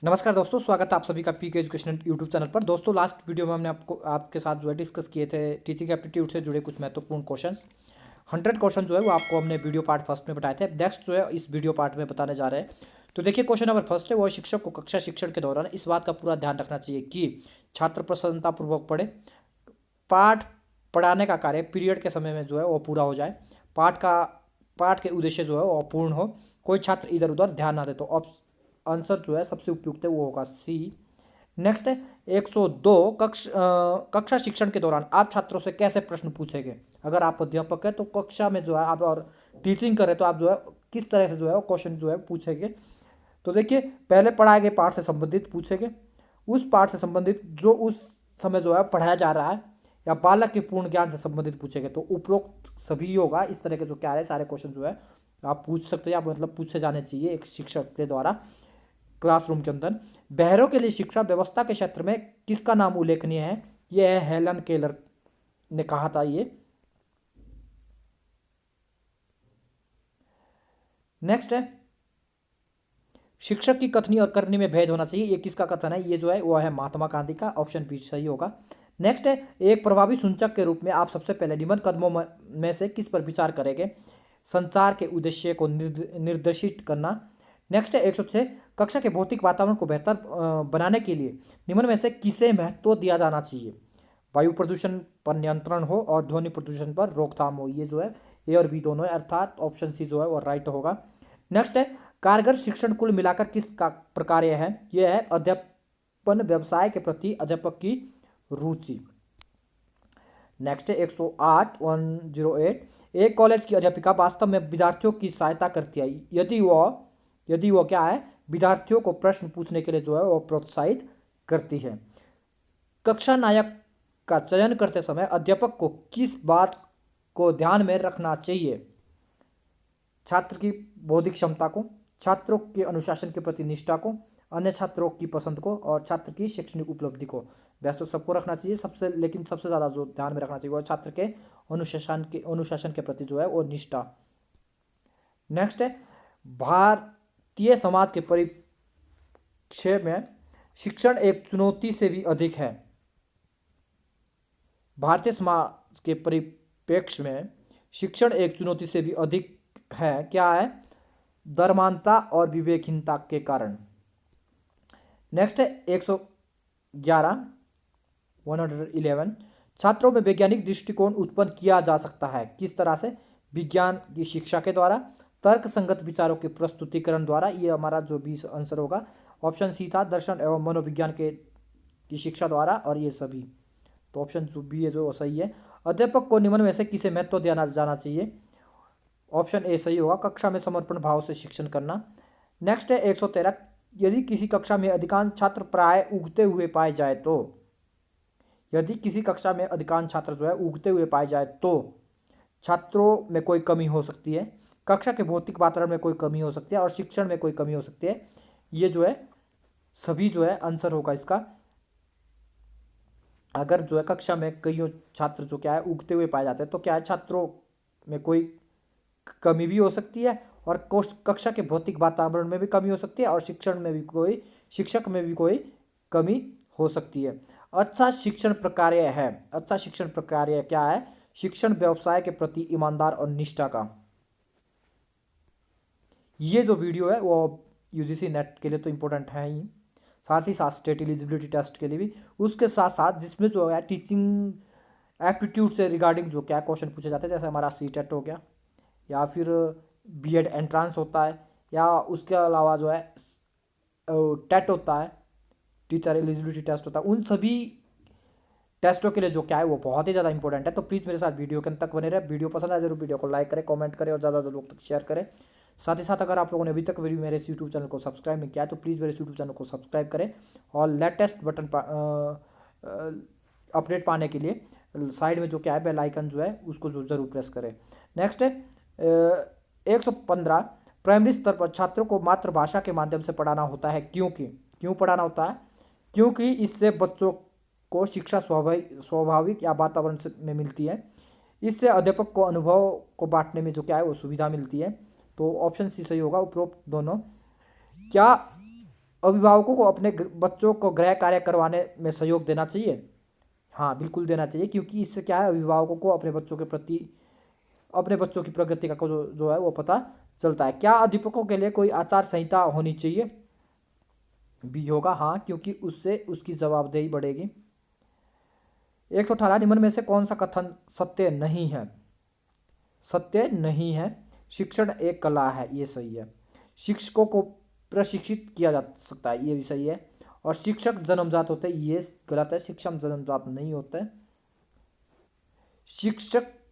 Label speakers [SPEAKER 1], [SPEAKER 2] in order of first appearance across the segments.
[SPEAKER 1] नमस्कार दोस्तों, स्वागत है आप सभी का पीके एजुकेशन यूट्यूब चैनल पर। दोस्तों, लास्ट वीडियो में हमने आपके साथ जो है डिस्कस किए थे टीचिंग एप्टीट्यूड से जुड़े कुछ महत्वपूर्ण क्वेश्चंस। 100 क्वेश्चन जो है वो आपको हमने वीडियो पार्ट फर्स्ट में बताए थे। नेक्स्ट जो है इस वीडियो पार्ट में बताने जा रहे हैं। तो देखिए, क्वेश्चन नंबर फर्स्ट है, वो शिक्षक को कक्षा शिक्षण के दौरान इस बात का पूरा ध्यान रखना चाहिए कि छात्र प्रसन्नतापूर्वक पढ़े, पाठ पढ़ाने का कार्य पीरियड के समय में जो है वो पूरा हो जाए, पाठ के उद्देश्य जो है वो अपूर्ण हो, कोई छात्र इधर उधर ध्यान ना दे। तो आंसर जो है सबसे उपयुक्त है वो होगा सी। नेक्स्ट है 102, कक्षा शिक्षण के दौरान आप छात्रों से कैसे प्रश्न पूछेंगे। अगर आप अध्यापक है तो कक्षा में जो है आप और टीचिंग करें तो आप जो है किस तरह से जो है वो क्वेश्चन जो है पूछेंगे। तो देखिए, पहले पढ़ाए गए पाठ से संबंधित पूछेंगे, उस पाठ से संबंधित जो उस समय जो है पढ़ाया जा रहा है, या बालक के पूर्ण ज्ञान से संबंधित पूछेंगे। तो उपरोक्त सभी होगा। इस तरह के जो क्या है सारे क्वेश्चन जो है आप पूछ सकते हैं, आप मतलब पूछे जाने चाहिए एक शिक्षक के द्वारा क्लासरूम के अंदर। बहरों के लिए शिक्षा व्यवस्था के क्षेत्र में किसका नाम उल्लेखनीय है। यह है हेलन केलर ने कहा था ये। नेक्स्ट है, शिक्षक की कथनी और करनी में भेद होना चाहिए। ये किसका कथन है, ये जो है वो है महात्मा गांधी का। ऑप्शन बी सही होगा। नेक्स्ट है, एक प्रभावी सूचक के रूप में आप सबसे पहले निम्न कदमों में से किस पर विचार करेंगे। संचार के उद्देश्य को निर्देशित करना। नेक्स्ट है 106, कक्षा के भौतिक वातावरण को बेहतर बनाने के लिए निम्न में से किसे महत्व दिया जाना चाहिए। वायु प्रदूषण पर नियंत्रण हो और ध्वनि प्रदूषण पर रोकथाम हो। ये जो है ए और बी दोनों है, अर्थात ऑप्शन सी जो है वो राइट होगा। नेक्स्ट है, कारगर शिक्षण कुल मिलाकर किस का प्रकार है। यह है अध्यापन व्यवसाय के प्रति अध्यापक की रुचि। नेक्स्ट है 108, 108, एक कॉलेज की अध्यापिका वास्तव में विद्यार्थियों की सहायता करती है यदि वो क्या है, विद्यार्थियों को प्रश्न पूछने के लिए जो है वो प्रोत्साहित करती है। कक्षा नायक का चयन करते समय अध्यापक को किस बात को ध्यान में रखना चाहिए। छात्र की बौद्धिक क्षमता को, छात्रों के अनुशासन के प्रति निष्ठा को, अन्य छात्रों की पसंद को और छात्र की शैक्षणिक उपलब्धि को। वैसे तो सबको रखना चाहिए लेकिन सबसे ज़्यादा जो ध्यान में रखना चाहिए वो छात्र के अनुशासन के प्रति जो है वो निष्ठा। नेक्स्ट है, भारतीय समाज के परिप्रेक्ष्य में शिक्षण एक चुनौती से भी अधिक है। भारतीय समाज के परिप्रेक्ष्य में शिक्षण एक चुनौती से भी अधिक है। क्या है, धर्मांता और विवेकहीनता के कारण। नेक्स्ट है 111, 111, छात्रों में वैज्ञानिक दृष्टिकोण उत्पन्न किया जा सकता है किस तरह से। विज्ञान की शिक्षा के द्वारा, तर्क संगत विचारों के प्रस्तुतिकरण द्वारा। ये हमारा जो भी आंसर होगा ऑप्शन सी था, दर्शन एवं मनोविज्ञान की शिक्षा द्वारा, और ये सभी। तो ऑप्शन बी है जो सही है। अध्यापक को निम्न में से किसे महत्व दिया जाना चाहिए। ऑप्शन ए सही होगा, कक्षा में समर्पण भाव से शिक्षण करना। नेक्स्ट है 113, यदि किसी कक्षा में अधिकांश छात्र प्राय उगते हुए पाए जाए तो। यदि किसी कक्षा में अधिकांश छात्र जो है उगते हुए पाए जाए तो छात्रों में कोई कमी हो सकती है, कक्षा के भौतिक वातावरण में कोई कमी हो सकती है और शिक्षण में कोई कमी हो सकती है। ये जो है सभी जो है आंसर होगा इसका। अगर जो है कक्षा में कई छात्र जो क्या है उगते हुए पाए जाते हैं तो क्या है, छात्रों में कोई कमी भी हो सकती है और कक्षा के भौतिक वातावरण में भी कमी हो सकती है और शिक्षक में भी कोई कमी हो सकती है। अच्छा शिक्षण प्रक्रिया है, अच्छा शिक्षण प्रक्रिया क्या है, शिक्षण व्यवसाय के प्रति ईमानदार और निष्ठा का। ये जो वीडियो है वो यूजीसी नेट के लिए तो इम्पोर्टेंट है ही, साथ ही साथ स्टेट एलिजिबिलिटी टेस्ट के लिए भी। उसके साथ साथ जिसमें जो है टीचिंग एप्टीट्यूड से रिगार्डिंग जो क्या क्वेश्चन पूछे जाते हैं, जैसे हमारा सीटेट हो गया, या फिर बीएड एंट्रांस होता है, या उसके अलावा जो है टेट होता है, टीचर एलिजिबिलिटी टेस्ट होता है। उन सभी टेस्टों के लिए जो क्या है वो बहुत ही ज़्यादा इंपॉर्टेंट है। तो प्लीज़ मेरे साथ वीडियो के अंत तक बने रहे। वीडियो पसंद आए जरूर वीडियो को लाइक करें, कमेंट करें और ज़्यादा से लोग तक शेयर करें। साथ ही साथ अगर आप लोगों ने अभी तक मेरे इस यूट्यूब चैनल को सब्सक्राइब नहीं किया है तो प्लीज़ मेरे यूट्यूब चैनल को सब्सक्राइब करें और लेटेस्ट बटन अपडेट पाने के लिए साइड में जो क्या है बेल आइकन जो है उसको जो जरूर प्रेस करें। नेक्स्ट है 115, प्राइमरी स्तर पर छात्रों को मातृभाषा के माध्यम से पढ़ाना होता है क्यों पढ़ाना होता है, क्योंकि इससे बच्चों को शिक्षा स्वाभाविक या वातावरण में मिलती है। इससे अध्यापक को अनुभव को बांटने में जो क्या है वो सुविधा मिलती है। तो ऑप्शन सी सही होगा उपरोक्त दोनों। क्या अभिभावकों को अपने बच्चों को गृह कार्य करवाने में सहयोग देना चाहिए। हाँ, बिल्कुल देना चाहिए, क्योंकि इससे क्या है, अभिभावकों को अपने बच्चों के प्रति, अपने बच्चों की प्रगति का जो है वो पता चलता है। क्या अध्यापकों के लिए कोई आचार संहिता होनी चाहिए? भी होगा, हाँ, क्योंकि उससे उसकी जवाबदेही बढ़ेगी। 118 निम्न में से कौन सा कथन सत्य नहीं है? सत्य नहीं है, शिक्षण एक कला है, ये सही है। शिक्षकों को प्रशिक्षित किया जा सकता है, ये भी सही है। और शिक्षक जन्मजात होते हैं, ये गलत है, शिक्षक जन्मजात नहीं होते।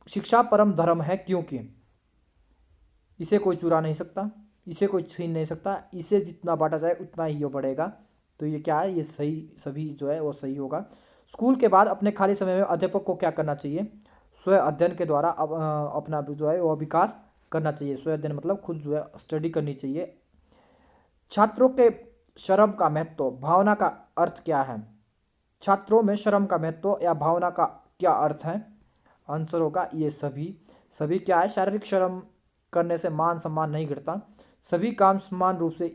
[SPEAKER 1] शिक्षा परम धर्म है, क्योंकि इसे कोई चुरा नहीं सकता, इसे कोई छीन नहीं सकता, इसे जितना बांटा जाए उतना ही वो बढ़ेगा। तो ये क्या है, ये सही, सभी जो है वो सही होगा। स्कूल के बाद अपने खाली समय में अध्यापक को क्या करना चाहिए? स्वयं अध्ययन के द्वारा अपना जो है वो विकास करना चाहिए। स्वयं अध्ययन मतलब खुद जो है स्टडी करनी चाहिए। छात्रों के शर्म का महत्व, भावना का अर्थ क्या है? छात्रों में शर्म का महत्व या भावना का क्या अर्थ है? आंसर होगा ये सभी। सभी क्या है, शारीरिक शर्म करने से मान सम्मान नहीं घटता, सभी काम समान रूप से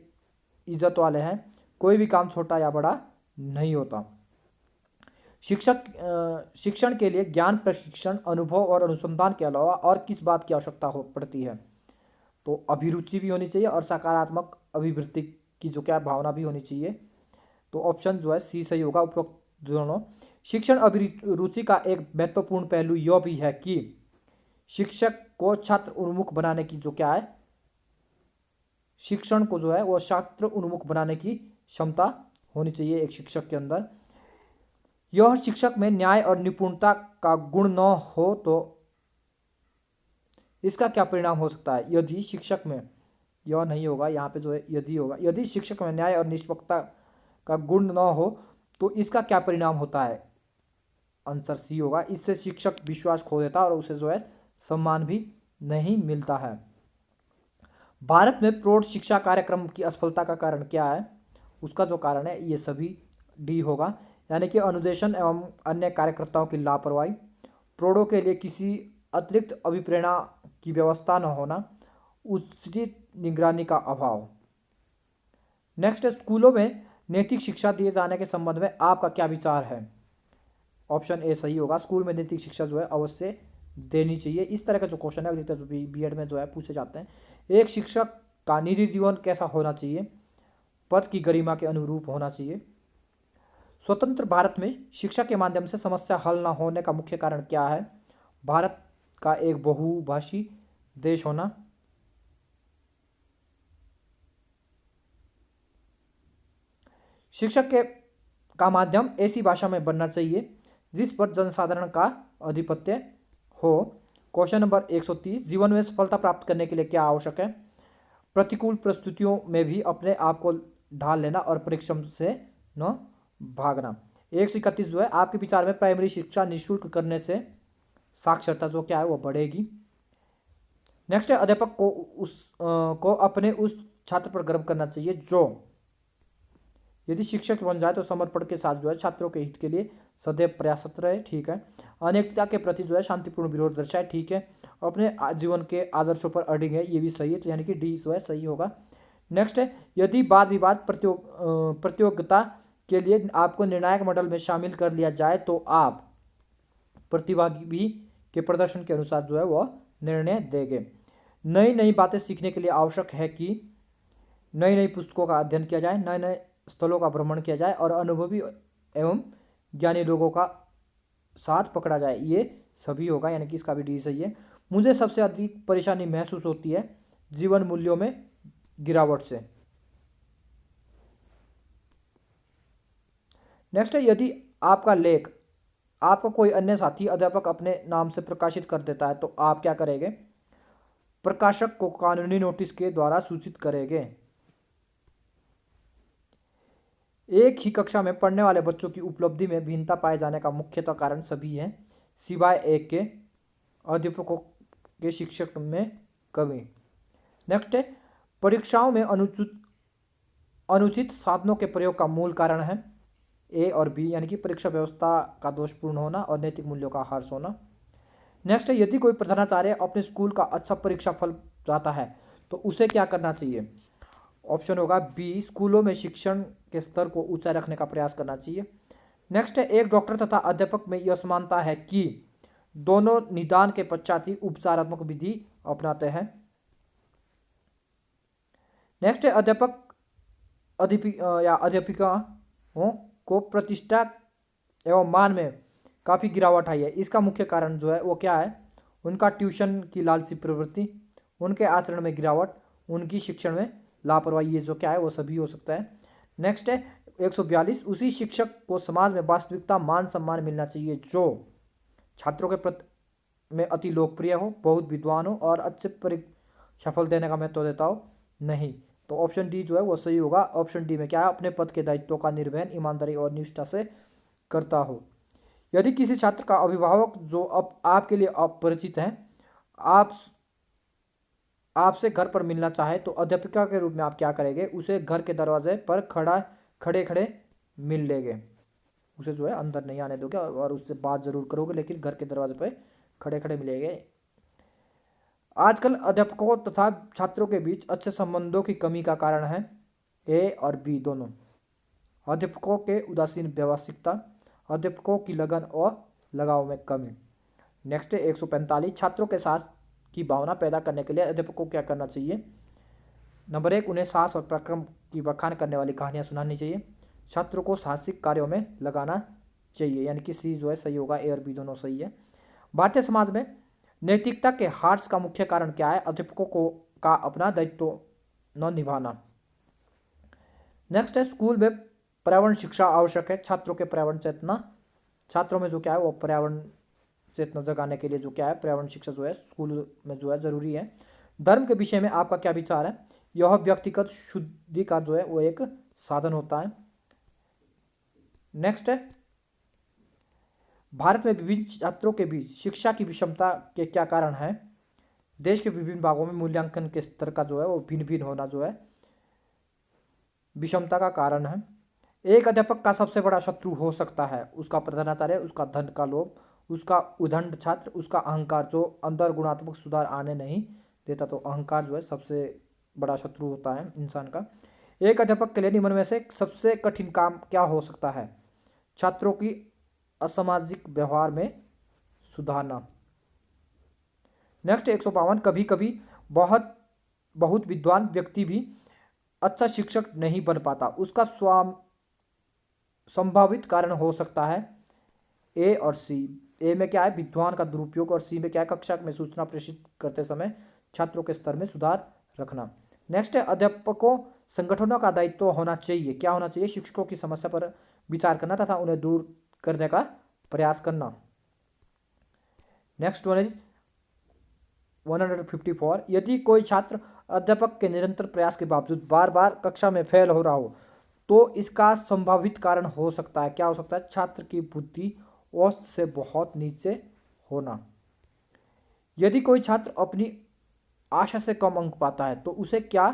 [SPEAKER 1] इज्जत वाले हैं, कोई भी काम छोटा या बड़ा नहीं होता। शिक्षण के लिए ज्ञान, प्रशिक्षण, अनुभव और अनुसंधान के अलावा और किस बात की आवश्यकता पड़ती है? तो अभिरुचि भी होनी चाहिए और सकारात्मक अभिवृत्ति की जो क्या भावना भी होनी चाहिए। तो ऑप्शन जो है सी सही होगा, उपरोक्त दोनों। शिक्षण अभिरुचि का एक महत्वपूर्ण पहलू यह भी है कि शिक्षक को छात्र उन्मुख बनाने की जो क्या है, शिक्षण को जो है वो छात्र उन्मुख बनाने की क्षमता होनी चाहिए एक शिक्षक के अंदर। यह शिक्षक में न्याय और निपुणता का गुण न हो तो इसका क्या परिणाम हो सकता है? यदि शिक्षक में, यह नहीं होगा, यहाँ पे जो है यदि होगा। यदि शिक्षक में न्याय और निष्पक्षता का गुण न हो तो इसका क्या परिणाम होता है? आंसर सी होगा, इससे शिक्षक विश्वास खो देता है और उसे जो है सम्मान भी नहीं मिलता है। भारत में प्रौढ़ शिक्षा कार्यक्रम की असफलता का कारण क्या है? उसका जो कारण है ये सभी डी होगा, यानी कि अनुदेशन एवं अन्य कार्यकर्ताओं की लापरवाही, प्रौढ़ों के लिए किसी अतिरिक्त अभिप्रेरणा की व्यवस्था न होना, उचित निगरानी का अभाव। नेक्स्ट, स्कूलों में नैतिक शिक्षा दिए जाने के संबंध में आपका क्या विचार है? ऑप्शन ए सही होगा, स्कूल में नैतिक शिक्षा जो है अवश्य देनी चाहिए। इस तरह का जो क्वेश्चन है अधिकतर बीएड में जो है पूछे जाते हैं। एक शिक्षक का निजी जीवन कैसा होना चाहिए? पद की गरिमा के अनुरूप होना चाहिए। स्वतंत्र भारत में शिक्षा के माध्यम से समस्या हल न होने का मुख्य कारण क्या है? भारत का एक बहुभाषी देश होना। शिक्षक का माध्यम ऐसी भाषा में बनना चाहिए जिस पर जनसाधारण का आधिपत्य हो। क्वेश्चन नंबर 130, जीवन में सफलता प्राप्त करने के लिए क्या आवश्यक है? प्रतिकूल परिस्थितियों में भी अपने आप को ढाल लेना और परिश्रम से न भागना। 131 जो है, आपके विचार में प्राइमरी शिक्षा निःशुल्क करने से साक्षरता जो क्या है वो बढ़ेगी। नेक्स्ट है, अध्यापक को अपने उस छात्र पर गर्व करना चाहिए जो यदि शिक्षक बन जाए तो समर्पण के साथ जो है छात्रों के हित के लिए सदैव प्रयासरत रहे, ठीक है। अनेकता के प्रति जो है शांतिपूर्ण विरोध दर्शाए, ठीक है। अपने जीवन के आदर्शों पर अडिग है, ये भी सही है, तो यानी कि डी जो है सही होगा। नेक्स्ट है, यदि वाद विवाद प्रतियोगिता के लिए आपको निर्णायक मंडल में शामिल कर लिया जाए तो आप प्रतिभागी के प्रदर्शन के अनुसार जो है वह निर्णय देंगे। नई नई बातें सीखने के लिए आवश्यक है कि नई नई पुस्तकों का अध्ययन किया जाए, नए नए स्थलों का भ्रमण किया जाए और अनुभवी एवं ज्ञानी लोगों का साथ पकड़ा जाए, ये सभी होगा, यानी कि इसका भी डी सही है। मुझे सबसे अधिक परेशानी महसूस होती है जीवन मूल्यों में गिरावट से। नेक्स्ट है, यदि आपका लेख आपका कोई अन्य साथी अध्यापक अपने नाम से प्रकाशित कर देता है तो आप क्या करेंगे? प्रकाशक को कानूनी नोटिस के द्वारा सूचित करेंगे। एक ही कक्षा में पढ़ने वाले बच्चों की उपलब्धि में भिन्नता पाए जाने का मुख्यतः कारण सभी है सिवाय एक के, अध्यापकों के शिक्षक में कमी। नेक्स्ट है, परीक्षाओं में अनुचित साधनों के प्रयोग का मूल कारण है ए और बी, यानी कि परीक्षा व्यवस्था का दोषपूर्ण होना और नैतिक मूल्यों का ह्रास होना। नेक्स्ट है, यदि कोई प्रधानाचार्य अपने स्कूल का अच्छा परीक्षा फल चाहता है तो उसे क्या करना चाहिए? ऑप्शन होगा बी, स्कूलों में शिक्षण के स्तर को ऊंचा रखने का प्रयास करना चाहिए। नेक्स्ट है, एक डॉक्टर तथा अध्यापक में यह समानता है कि दोनों निदान के पश्चात ही उपचारात्मक विधि अपनाते हैं। नेक्स्ट है, अध्यापिकाओं को प्रतिष्ठा एवं मान में काफ़ी गिरावट आई है। इसका मुख्य कारण जो है वो क्या है? उनका ट्यूशन की लालची प्रवृत्ति, उनके आचरण में गिरावट, उनकी शिक्षण में लापरवाही, ये जो क्या है वो सभी हो सकता है। नेक्स्ट है 142, उसी शिक्षक को समाज में वास्तविकता मान सम्मान मिलना चाहिए जो छात्रों के प्रति में अति लोकप्रिय हो, बहुत विद्वान हो और अच्छे सफल देने का महत्व देता हो। नहीं, तो ऑप्शन डी जो है वो सही होगा। ऑप्शन डी में क्या है? अपने पद के दायित्वों का निर्वहन ईमानदारी और निष्ठा से करता हो। यदि किसी छात्र का अभिभावक जो अब आपके लिए अपरिचित हैं आपसे घर पर मिलना चाहे तो अध्यापिका के रूप में आप क्या करेंगे? उसे घर के दरवाजे पर खड़े खड़े मिल लेंगे, उसे जो है अंदर नहीं आने दोगे और उससे बात जरूर करोगे, लेकिन घर के दरवाजे पर खड़े खड़े मिलेंगे। आजकल अध्यापकों तथा छात्रों के बीच अच्छे संबंधों की कमी का कारण है ए और बी दोनों। अध्यापकों के उदासीन व्यावसायिकता, अध्यापकों की लगन और लगाव में कमी। नेक्स्ट है 145, छात्रों के साथ की भावना पैदा करने के लिए अध्यापकों को क्या करना चाहिए? नंबर 1, उन्हें साहस और पराक्रम की बखान करने वाली कहानियाँ सुनानी चाहिए। छात्रों को साहसिक कार्यों में लगाना चाहिए, यानी कि सी जो है सही होगा, ए और बी दोनों सही है। भारतीय समाज में नैतिकता के ह्रास का मुख्य कारण क्या है? अध्यापकों का अपना दायित्व न निभाना। नेक्स्ट है, स्कूल में पर्यावरण शिक्षा आवश्यक है। छात्रों के पर्यावरण चेतना, छात्रों में जो क्या है वो पर्यावरण चेतना जगाने के लिए जो क्या है पर्यावरण शिक्षा जो है स्कूल में जो है जरूरी है। धर्म के विषय में आपका क्या विचार है? यह व्यक्तिगत शुद्धि का जो है वो एक साधन होता है। नेक्स्ट है, भारत में विभिन्न छात्रों के बीच शिक्षा की विषमता के क्या कारण है? देश के विभिन्न भागों में मूल्यांकन के स्तर का जो है वो भिन्न भिन्न होना जो है विषमता का कारण है। एक अध्यापक का सबसे बड़ा शत्रु हो सकता है उसका प्रधानाचार्य, उसका धन का लोभ, उसका उद्दंड छात्र, उसका अहंकार जो अंदर गुणात्मक सुधार आने नहीं देता। तो अहंकार जो है सबसे बड़ा शत्रु होता है इंसान का। एक अध्यापक के लिए निम्न में से सबसे कठिन काम क्या हो सकता है? छात्रों की असामाजिक व्यवहार में सुधारना। नेक्स्ट 152, कभी कभी बहुत विद्वान व्यक्ति भी अच्छा शिक्षक नहीं बन पाता, उसका संभावित कारण हो सकता है ए और सी। ए में क्या है? विद्वान का दुरुपयोग, और सी में क्या है? कक्षा में सूचना प्रेषित करते समय छात्रों के स्तर में सुधार रखना। नेक्स्ट है, अध्यापकों संगठनों का दायित्व होना चाहिए। क्या होना चाहिए? शिक्षकों की समस्या पर विचार करना तथा उन्हें दूर करने का प्रयास करना। नेक्स्ट वन इज 154, यदि कोई छात्र अध्यापक के निरंतर प्रयास के बावजूद बार बार कक्षा में फेल हो रहा हो तो इसका संभावित कारण हो सकता है, क्या हो सकता है? छात्र की बुद्धि औसत से बहुत नीचे होना। यदि कोई छात्र अपनी आशा से कम अंक पाता है तो उसे क्या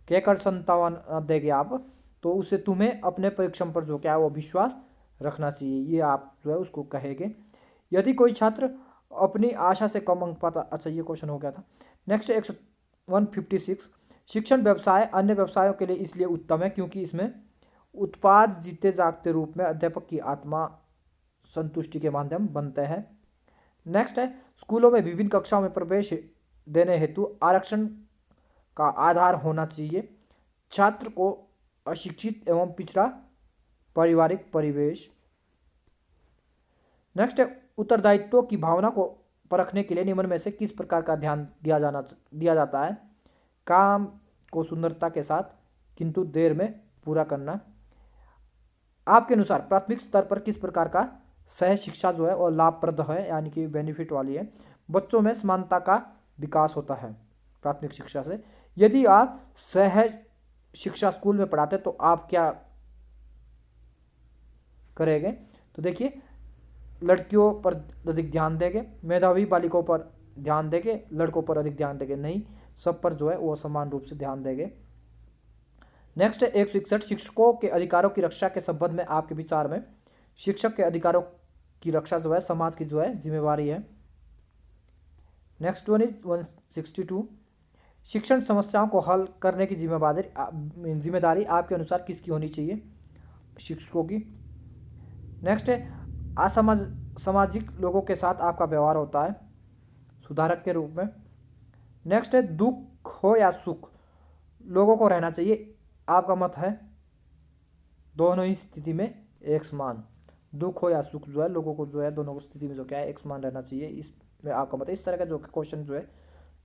[SPEAKER 1] कहकर सांत्वना देंगे आप? तो उसे तुम्हें अपने परिश्रम पर जो क्या है वो विश्वास रखना चाहिए, ये आप जो है उसको कहेंगे। यदि कोई छात्र अपनी आशा से कम अंक पाता, अच्छा ये क्वेश्चन हो गया था। नेक्स्ट 156, शिक्षण व्यवसाय अन्य व्यवसायों के लिए इसलिए उत्तम है क्योंकि इसमें उत्पाद जीते जागते रूप में अध्यापक की आत्मा संतुष्टि के माध्यम बनते हैं। नेक्स्ट है, स्कूलों में विभिन्न कक्षाओं में प्रवेश देने हेतु आरक्षण का आधार होना चाहिए। छात्र को अशिक्षित एवं पिछड़ा पारिवारिक परिवेश। नेक्स्ट है, उत्तरदायित्व की भावना को परखने के लिए निम्न में से किस प्रकार का ध्यान दिया जाता है? काम को सुंदरता के साथ किंतु देर में पूरा करना। आपके अनुसार प्राथमिक स्तर पर किस प्रकार का सह शिक्षा जो है और लाभप्रद है, यानी कि बेनिफिट वाली है? बच्चों में समानता का विकास होता है प्राथमिक शिक्षा से। यदि आप सह शिक्षा स्कूल में पढ़ाते तो आप क्या करेंगे? तो देखिए, लड़कियों पर अधिक ध्यान देंगे, मेधावी बालिकाओं पर ध्यान देंगे, लड़कों पर अधिक ध्यान देंगे नहीं, सब पर जो है वो समान रूप से ध्यान देंगे। नेक्स्ट है 161, शिक्षकों के अधिकारों की रक्षा के संबंध में आपके विचार में? शिक्षक के अधिकारों की रक्षा जो है समाज की जो है जिम्मेवारी है। नेक्स्ट वन इज 162, शिक्षण समस्याओं को हल करने की जिम्मेदारी आपके अनुसार किसकी होनी चाहिए? शिक्षकों की। नेक्स्ट है सामाजिक लोगों के साथ आपका व्यवहार होता है सुधारक के रूप में। नेक्स्ट है दुख हो या सुख लोगों को रहना चाहिए, आपका मत है दोनों ही स्थिति में एक समान। दुख हो या सुख जो है लोगों को जो है दोनों को स्थिति में जो क्या है एक समान रहना चाहिए, इसमें आपका मत है। इस तरह का जो क्वेश्चन जो है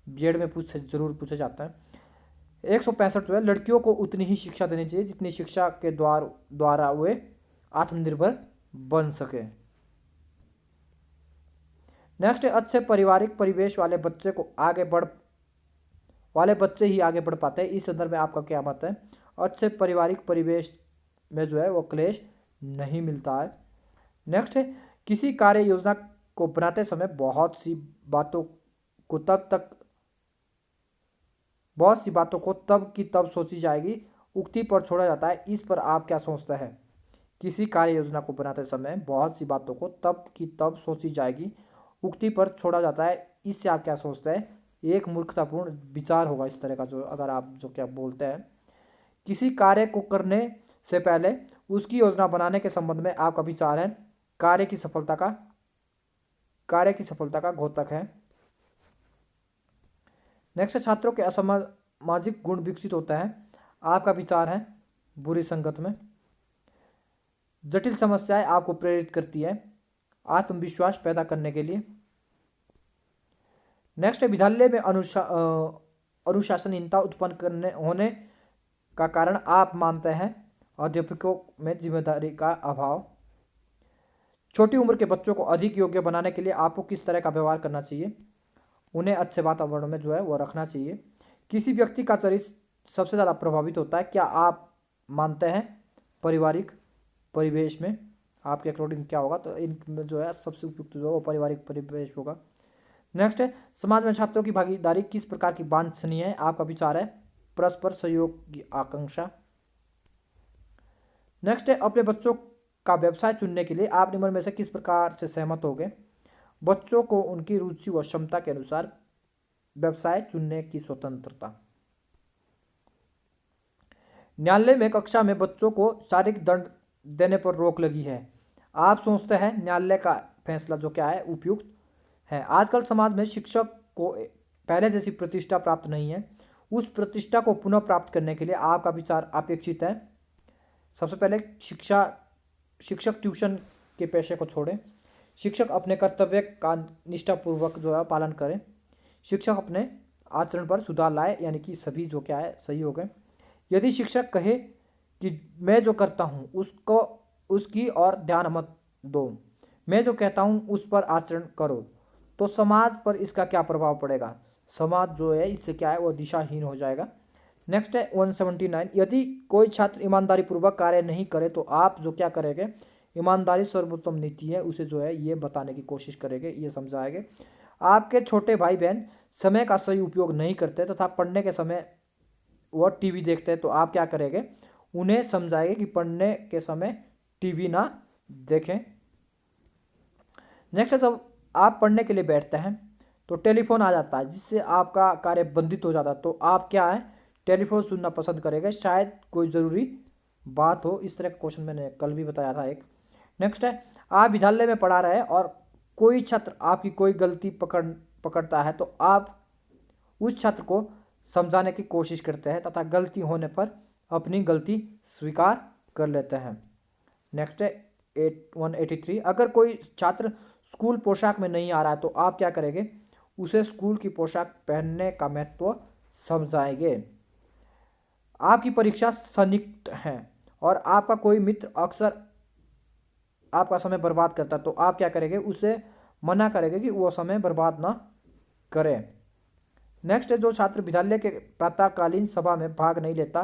[SPEAKER 1] बीएड में जरूर पूछे जाता है। 165 जो है लड़कियों को उतनी ही शिक्षा देनी चाहिए जितनी शिक्षा के द्वारा वे आत्मनिर्भर बन सके। नेक्स्ट है अच्छे पारिवारिक परिवेश वाले बच्चे ही आगे बढ़ पाते हैं, इस संदर्भ में आपका क्या मत है? अच्छे पारिवारिक परिवेश में जो है वो क्लेश नहीं मिलता है। नेक्स्ट है किसी कार्य योजना को बनाते समय बहुत सी बातों को तब की तब सोची जाएगी, उक्ति पर छोड़ा जाता है, इस पर आप क्या सोचते हैं? किसी कार्य योजना को बनाते समय बहुत सी बातों को तब की तब सोची जाएगी, उक्ति पर छोड़ा जाता है, इससे आप क्या सोचते हैं? एक मूर्खतापूर्ण विचार होगा इस तरह का जो अगर आप जो क्या बोलते हैं। किसी कार्य को करने से पहले उसकी योजना बनाने के संबंध में आपका विचार है कार्य की सफलता का घोतक है। नेक्स्ट छात्रों के असामाजिक गुण विकसित होता है, आपका विचार है बुरी संगत में। जटिल समस्याएं आपको प्रेरित करती है आत्मविश्वास पैदा करने के लिए। नेक्स्ट विद्यालय में अनुशासनहीनता उत्पन्न होने का कारण आप मानते हैं अध्यापकों में जिम्मेदारी का अभाव। छोटी उम्र के बच्चों को अधिक योग्य बनाने के लिए आपको किस तरह का व्यवहार करना चाहिए? उन्हें अच्छे वातावरण में जो है वो रखना चाहिए। किसी व्यक्ति का चरित्र सबसे ज़्यादा प्रभावित होता है, क्या आप मानते हैं पारिवारिक परिवेश में? आपके अकॉर्डिंग क्या होगा? तो इनमें जो है सबसे उपयुक्त जो है वो पारिवारिक परिवेश होगा। नेक्स्ट है समाज में छात्रों की भागीदारी किस प्रकार की वांछनीय है? आपका विचार है परस्पर सहयोग की आकांक्षा। नेक्स्ट है अपने बच्चों का व्यवसाय चुनने के लिए आप निम्न में से किस प्रकार से सहमत होंगे? बच्चों को उनकी रुचि व क्षमता के अनुसार व्यवसाय चुनने की स्वतंत्रता। न्यायालय में कक्षा में बच्चों को शारीरिक दंड देने पर रोक लगी है, आप सोचते हैं न्यायालय का फैसला जो क्या है उपयुक्त है? आजकल समाज में शिक्षक को पहले जैसी प्रतिष्ठा प्राप्त नहीं है, उस प्रतिष्ठा को पुनः प्राप्त करने के लिए आपका विचार अपेक्षित है। सबसे पहले शिक्षक ट्यूशन के पेशे को छोड़ें, शिक्षक अपने कर्तव्य का निष्ठापूर्वक जो है पालन करें, शिक्षक अपने आचरण पर सुधार लाए, यानी कि सभी जो क्या है सही हो गए। यदि शिक्षक कहे कि मैं जो करता हूँ उसकी और ध्यान मत दो, मैं जो कहता हूँ उस पर आचरण करो, तो समाज पर इसका क्या प्रभाव पड़ेगा? समाज जो है इससे क्या है वो दिशाहीन हो जाएगा। नेक्स्ट है 179, यदि कोई छात्र ईमानदारी पूर्वक कार्य नहीं करे तो आप जो क्या करेंगे? ईमानदारी सर्वोत्तम नीति है उसे जो है ये बताने की कोशिश करेंगे, ये समझाएंगे। आपके छोटे भाई बहन समय का सही उपयोग नहीं करते तथा पढ़ने के समय वह टीवी देखते हैं, तो आप क्या करेंगे? उन्हें समझाएंगे कि पढ़ने के समय टीवी ना देखें। नेक्स्ट है जब आप पढ़ने के लिए बैठते हैं तो टेलीफोन आ जाता है जिससे आपका कार्य बंधित हो जाता है, तो आप क्या है टेलीफोन सुनना पसंद करेंगे, शायद कोई ज़रूरी बात हो। इस तरह का क्वेश्चन मैंने कल भी बताया था एक। नेक्स्ट है आप विद्यालय में पढ़ा रहे हैं और कोई छात्र आपकी कोई गलती पकड़ता है तो आप उस छात्र को समझाने की कोशिश करते हैं तथा गलती होने पर अपनी गलती स्वीकार कर लेते हैं। नेक्स्ट है 183, अगर कोई छात्र स्कूल पोशाक में नहीं आ रहा है तो आप क्या करेंगे? उसे स्कूल की पोशाक पहनने का महत्व समझाएंगे। आपकी परीक्षा सन्निकट है और आपका कोई मित्र अक्सर आपका समय बर्बाद करता है, तो आप क्या करेंगे? उसे मना करेंगे कि वो समय बर्बाद ना करे। नेक्स्ट है जो छात्र विद्यालय के प्रातःकालीन सभा में भाग नहीं लेता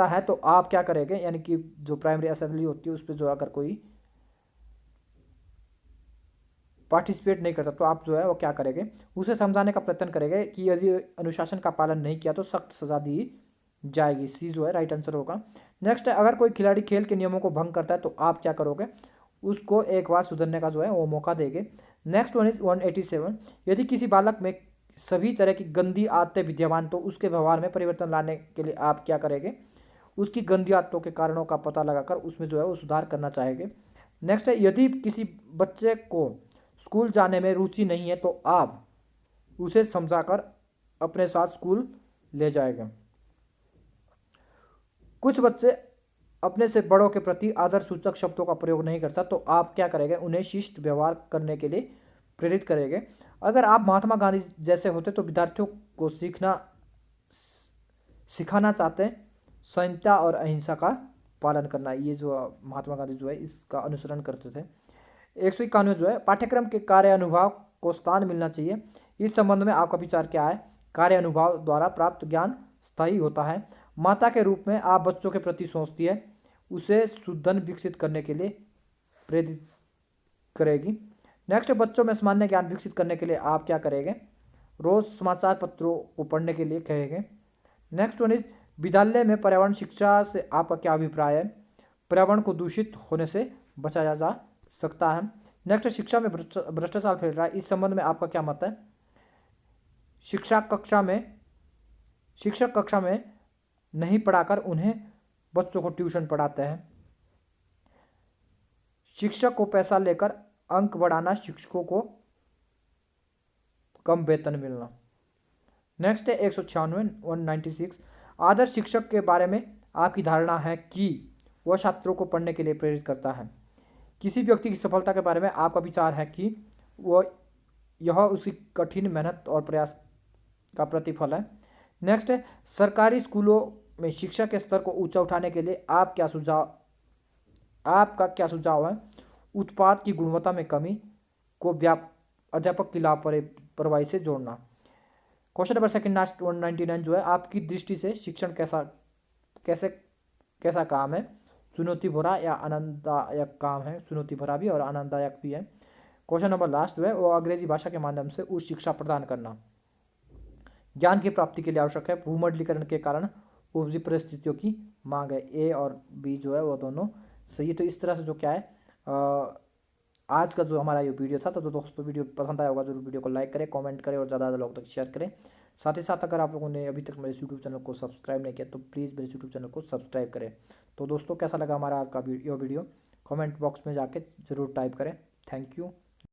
[SPEAKER 1] है तो आप क्या करेंगे? यानी कि जो प्राइमरी असेंबली होती है उस पर जो अगर कोई पार्टिसिपेट नहीं करता तो आप जो है वो क्या करेंगे? उसे समझाने का प्रयत्न करेंगे कि यदि अनुशासन का पालन नहीं किया तो सख्त सजा दी जाएगी। सी जो है राइट आंसर होगा। नेक्स्ट है अगर कोई खिलाड़ी खेल के नियमों को भंग करता है तो आप क्या करोगे? उसको एक बार सुधरने का जो है वो मौका देंगे। नेक्स्ट वन इज 187, यदि किसी बालक में सभी तरह की गंदी आदतें विद्यमान, तो उसके व्यवहार में परिवर्तन लाने के लिए आप क्या करेंगे, उसकी गंदी आदतों के कारणों का पता लगाकर उसमें जो है वो सुधार करना चाहेंगे। नेक्स्ट है, यदि किसी बच्चे को स्कूल जाने में रुचि नहीं है तो आप उसे समझाकर अपने साथ स्कूल ले जाएंगे। कुछ बच्चे अपने से बड़ों के प्रति आदर सूचक शब्दों का प्रयोग नहीं करता, तो आप क्या करेंगे, उन्हें शिष्ट व्यवहार करने के लिए प्रेरित करेंगे। अगर आप महात्मा गांधी जैसे होते तो विद्यार्थियों को सिखाना चाहते हैं संहिता और अहिंसा का पालन करना। ये जो महात्मा गांधी जो है इसका अनुसरण करते थे। 191 जो है, पाठ्यक्रम के कार्य अनुभव को स्थान मिलना चाहिए। इस संबंध में आपका विचार क्या है। कार्य अनुभव द्वारा प्राप्त ज्ञान स्थायी होता है। माता के रूप में आप बच्चों के प्रति सोचती है, उसे शुद्धन विकसित करने के लिए प्रेरित करेगी। नेक्स्ट, बच्चों में सामान्य ज्ञान विकसित करने के लिए आप क्या करेंगे, रोज समाचार पत्रों को पढ़ने के लिए कहेंगे। नेक्स्ट वन इज, विद्यालय में पर्यावरण शिक्षा से आपका क्या अभिप्राय है। पर्यावरण को दूषित होने से बचाया जा सकता है। नेक्स्ट, शिक्षा में भ्रष्टाचार फैल रहा है, इस संबंध में आपका क्या मत है। शिक्षक कक्षा में नहीं पढ़ाकर उन्हें बच्चों को ट्यूशन पढ़ाते हैं। शिक्षक को पैसा लेकर अंक बढ़ाना, शिक्षकों को कम वेतन मिलना। नेक्स्ट है 196 196, आदर्श शिक्षक के बारे में आपकी धारणा है कि वह छात्रों को पढ़ने के लिए प्रेरित करता है। किसी व्यक्ति की सफलता के बारे में आपका विचार है कि यह उसकी कठिन मेहनत और प्रयास का प्रतिफल है। नेक्स्ट है, सरकारी स्कूलों में शिक्षा के स्तर को ऊंचा उठाने के लिए आपका क्या सुझाव है। उत्पाद की गुणवत्ता में कमी को अध्यापक की लापरवाही से जोड़ना। क्वेश्चन नंबर सेकंड लास्ट 199 जो है, आपकी दृष्टि से शिक्षण कैसा काम है। चुनौती भरा या आनंददायक काम है। चुनौती भरा भी और आनंददायक भी है। क्वेश्चन नंबर लास्ट जो है, वो अंग्रेजी भाषा के माध्यम से उच्च शिक्षा प्रदान करना ज्ञान की प्राप्ति के लिए आवश्यक है। भूमंडलीकरण के कारण उपजी परिस्थितियों की मांग है। ए और बी जो है वो दोनों सही है। तो इस तरह से जो क्या है, आज का जो हमारा ये वीडियो था, तो दोस्तों वीडियो पसंद आया होगा जरूर वीडियो को लाइक करें, कमेंट करें और ज़्यादा लोगों तक शेयर करें। साथ ही साथ अगर आप लोगों ने अभी तक मेरे यूट्यूब चैनल को सब्सक्राइब नहीं किया तो प्लीज़ मेरे यूट्यूब चैनल को सब्सक्राइब करें। तो दोस्तों कैसा लगा हमारा आज का वीडियो कमेंट बॉक्स में जाके ज़रूर टाइप करें। Thank you.